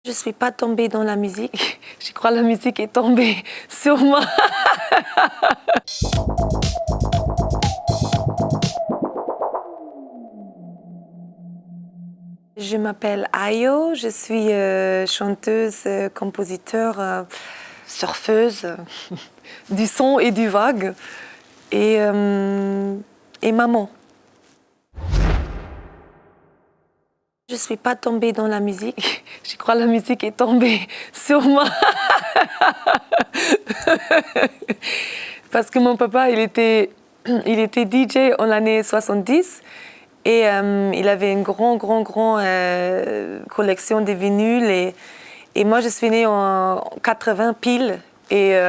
Je ne suis pas tombée dans la musique. Je crois que la musique est tombée sur moi. Je m'appelle Ayo, je suis chanteuse, compositeur, surfeuse du son et du vague et maman. Je ne suis pas tombée dans la musique. Je crois que la musique est tombée sur moi. Parce que mon papa, il était DJ en l'année 70 et il avait une grande collection de vinyles. Et moi, je suis née en 80 pile. Et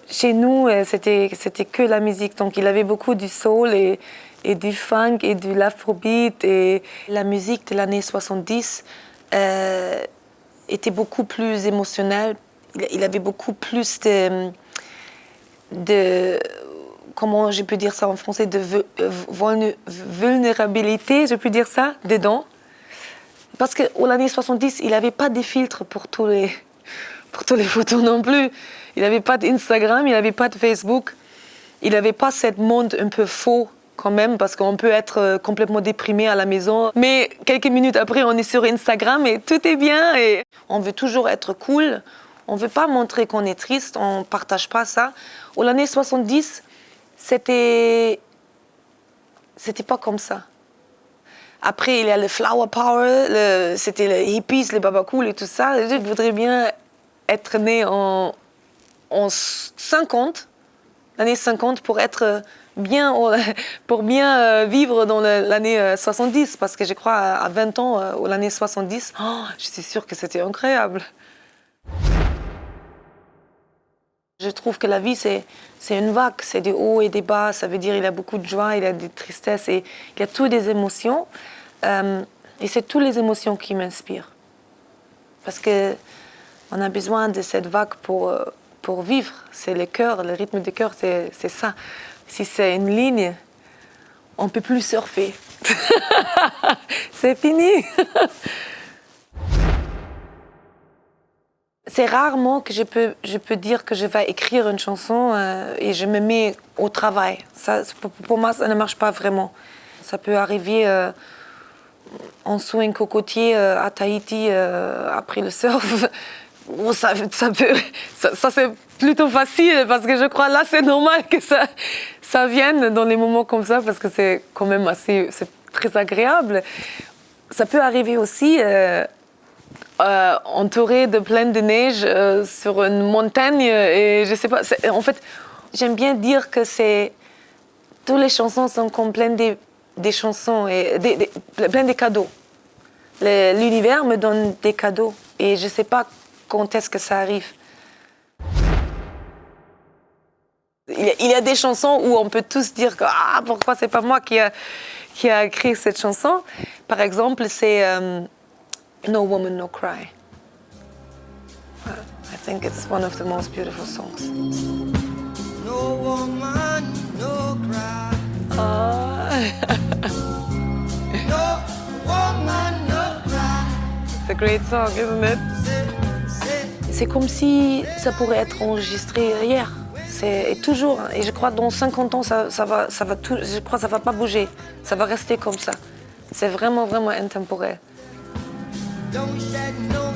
chez nous, c'était que la musique. Donc, il avait beaucoup du soul et du funk et de l'afrobeat. Et la musique de l'année 70 était beaucoup plus émotionnelle. Il avait beaucoup plus de comment je peux dire ça en français, de vulnérabilité, je peux dire ça, dedans. Parce qu'en l'année 70, il n'avait pas de filtre pour tous les photos non plus. Il n'avait pas d'Instagram, il n'avait pas de Facebook. Il n'avait pas ce monde un peu faux quand même, parce qu'on peut être complètement déprimé à la maison. Mais quelques minutes après, on est sur Instagram et tout est bien. Et on veut toujours être cool. On ne veut pas montrer qu'on est triste, on ne partage pas ça. En l'année 70, c'était pas comme ça. Après, il y a le flower power, c'était les hippies, les babacools et tout ça. Je voudrais bien être née en 50, l'année 50, pour être bien, pour bien vivre dans l'année 70. Parce que je crois à 20 ans, l'année 70, je suis sûre que c'était incroyable. Je trouve que la vie, c'est une vague, c'est des hauts et des bas. Ça veut dire qu'il y a beaucoup de joie, il y a des tristesses, et il y a toutes des émotions. Et c'est toutes les émotions qui m'inspirent. Parce qu'on a besoin de cette vague pour vivre. C'est le cœur, le rythme du cœur, c'est ça. Si c'est une ligne, on ne peut plus surfer. C'est fini. C'est rarement que je peux dire que je vais écrire une chanson et je me mets au travail. Ça, pour moi, ça ne marche pas vraiment. Ça peut arriver en sous un cocotier à Tahiti après le surf. Ça c'est plutôt facile parce que je crois là c'est normal que ça vienne dans les moments comme ça parce que c'est quand même c'est très agréable. Ça peut arriver aussi entouré de plein de neige sur une montagne et je sais pas. En fait, j'aime bien dire que toutes les chansons sont comme plein des chansons et plein de cadeaux. L'univers me donne des cadeaux et je sais pas quand est-ce que ça arrive. Il y a des chansons où on peut tous dire que pourquoi c'est pas moi qui a écrit cette chanson. Par exemple, c'est No Woman, No Cry. I think it's one of the most beautiful songs. No woman, no cry. No woman, no cry. It's a great song, isn't it? C'est comme si ça pourrait être enregistré hier. Et toujours. Et je crois que dans 50 ans, ça va tout, je crois que ça va pas bouger. Ça va rester comme ça. C'est vraiment intemporel. Don't shed no